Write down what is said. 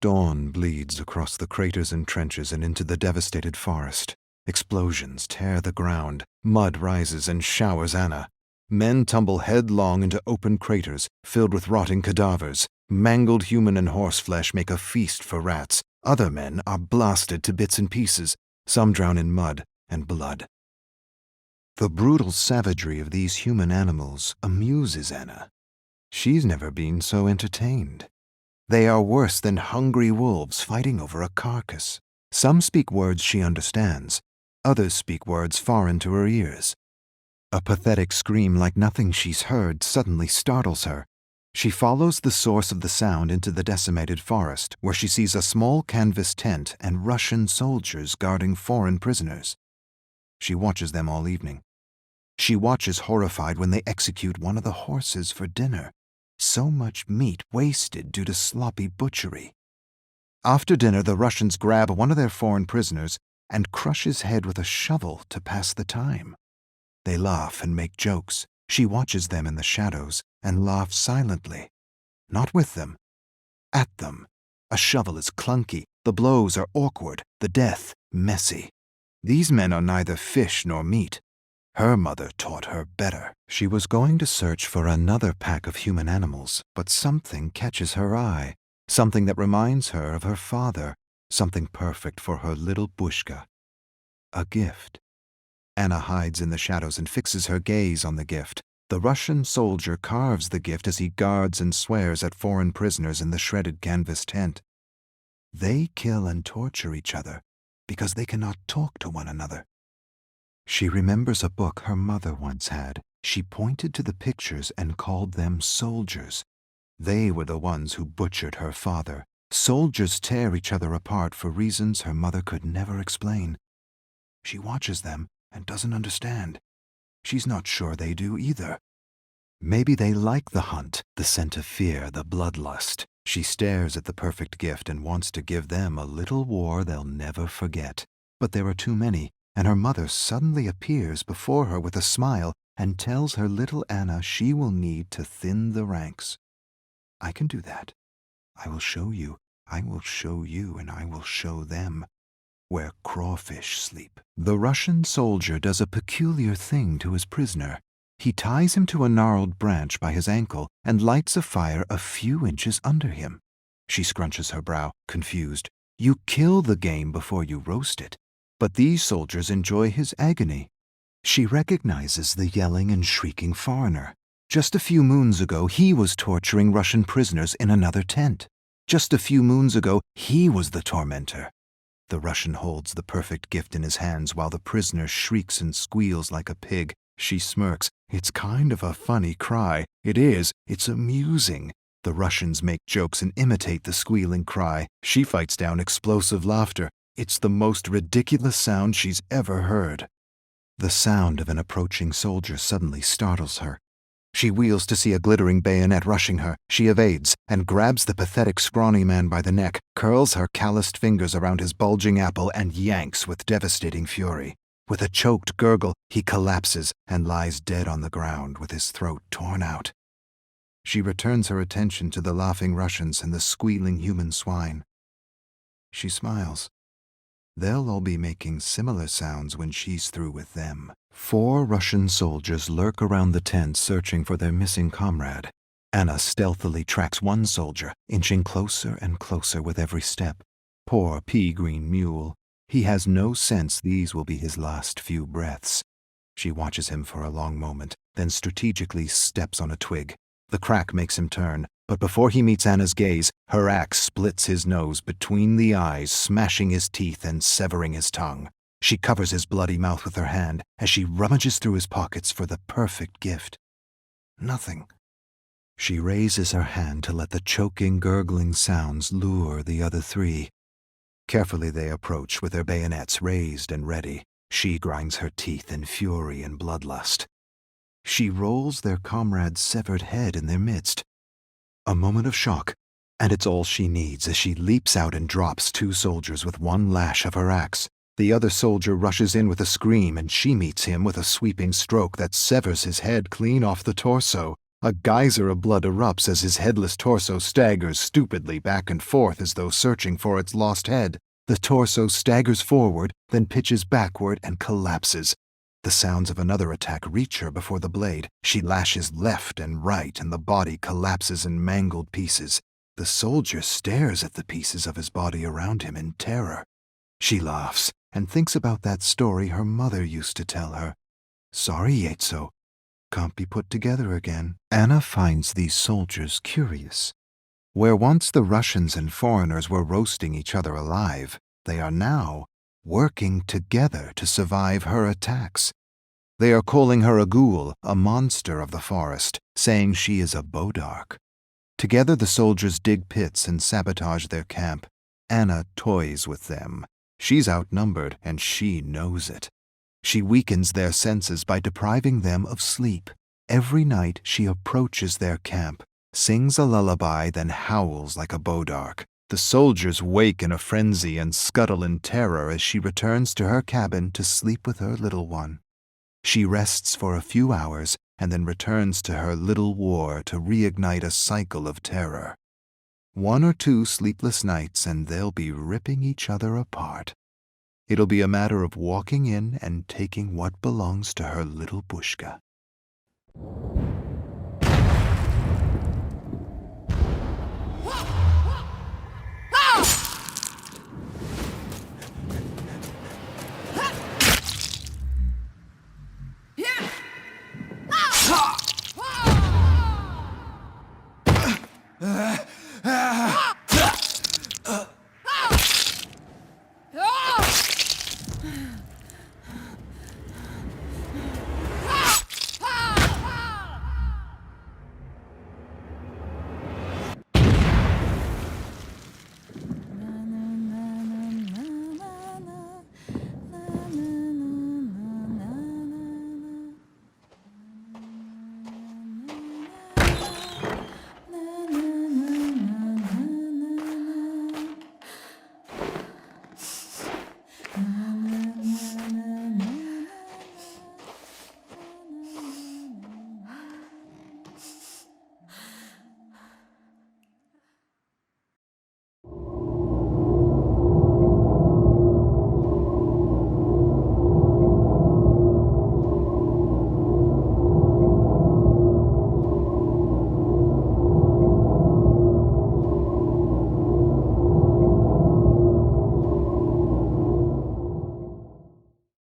Dawn bleeds across the craters and trenches and into the devastated forest. Explosions tear the ground, mud rises and showers Anna. Men tumble headlong into open craters filled with rotting cadavers. Mangled human and horse flesh make a feast for rats. Other men are blasted to bits and pieces. Some drown in mud and blood. The brutal savagery of these human animals amuses Anna. She's never been so entertained. They are worse than hungry wolves fighting over a carcass. Some speak words she understands. Others speak words foreign to her ears. A pathetic scream like nothing she's heard suddenly startles her. She follows the source of the sound into the decimated forest, where she sees a small canvas tent and Russian soldiers guarding foreign prisoners. She watches them all evening. She watches horrified when they execute one of the horses for dinner. So much meat wasted due to sloppy butchery. After dinner, the Russians grab one of their foreign prisoners and crush his head with a shovel to pass the time. They laugh and make jokes. She watches them in the shadows and laughs silently. Not with them. At them. A shovel is clunky, the blows are awkward, the death messy. These men are neither fish nor meat. Her mother taught her better. She was going to search for another pack of human animals, but something catches her eye. Something that reminds her of her father. Something perfect for her little Bushka. A gift. Anna hides in the shadows and fixes her gaze on the gift. The Russian soldier carves the gift as he guards and swears at foreign prisoners in the shredded canvas tent. They kill and torture each other because they cannot talk to one another. She remembers a book her mother once had. She pointed to the pictures and called them soldiers. They were the ones who butchered her father. Soldiers tear each other apart for reasons her mother could never explain. She watches them and doesn't understand. She's not sure they do either. Maybe they like the hunt, the scent of fear, the bloodlust. She stares at the perfect gift and wants to give them a little war they'll never forget. But there are too many, and her mother suddenly appears before her with a smile and tells her little Anna she will need to thin the ranks. I can do that. I will show you, and I will show them where crawfish sleep. The Russian soldier does a peculiar thing to his prisoner. He ties him to a gnarled branch by his ankle and lights a fire a few inches under him. She scrunches her brow, confused. You kill the game before you roast it. But these soldiers enjoy his agony. She recognizes the yelling and shrieking foreigner. Just a few moons ago, he was torturing Russian prisoners in another tent. Just a few moons ago, he was the tormentor. The Russian holds the perfect gift in his hands while the prisoner shrieks and squeals like a pig. She smirks. It's kind of a funny cry. It is. It's amusing. The Russians make jokes and imitate the squealing cry. She fights down explosive laughter. It's the most ridiculous sound she's ever heard. The sound of an approaching soldier suddenly startles her. She wheels to see a glittering bayonet rushing her. She evades and grabs the pathetic scrawny man by the neck, curls her calloused fingers around his bulging apple and yanks with devastating fury. With a choked gurgle, he collapses and lies dead on the ground with his throat torn out. She returns her attention to the laughing Russians and the squealing human swine. She smiles. They'll all be making similar sounds when she's through with them. 4 Russian soldiers lurk around the tent searching for their missing comrade. Anna stealthily tracks one soldier, inching closer and closer with every step. Poor pea-green mule. He has no sense these will be his last few breaths. She watches him for a long moment, then strategically steps on a twig. The crack makes him turn, but before he meets Anna's gaze, her axe splits his nose between the eyes, smashing his teeth and severing his tongue. She covers his bloody mouth with her hand as she rummages through his pockets for the perfect gift. Nothing. She raises her hand to let the choking, gurgling sounds lure the other 3. Carefully they approach with their bayonets raised and ready. She grinds her teeth in fury and bloodlust. She rolls their comrade's severed head in their midst. A moment of shock, and it's all she needs as she leaps out and drops 2 soldiers with one lash of her axe. The other soldier rushes in with a scream, and she meets him with a sweeping stroke that severs his head clean off the torso. A geyser of blood erupts as his headless torso staggers stupidly back and forth as though searching for its lost head. The torso staggers forward, then pitches backward and collapses. The sounds of another attack reach her before the blade. She lashes left and right, and the body collapses in mangled pieces. The soldier stares at the pieces of his body around him in terror. She laughs and thinks about that story her mother used to tell her. Sorry, Yetso. Can't be put together again. Anna finds these soldiers curious. Where once the Russians and foreigners were roasting each other alive, they are now working together to survive her attacks. They are calling her a ghoul, a monster of the forest, saying she is a Bodark. Together the soldiers dig pits and sabotage their camp. Anna toys with them. She's outnumbered, and she knows it. She weakens their senses by depriving them of sleep. Every night she approaches their camp, sings a lullaby, then howls like a Bodark. The soldiers wake in a frenzy and scuttle in terror as she returns to her cabin to sleep with her little one. She rests for a few hours and then returns to her little war to reignite a cycle of terror. 1 or 2 sleepless nights and they'll be ripping each other apart. It'll be a matter of walking in and taking what belongs to her little Bushka.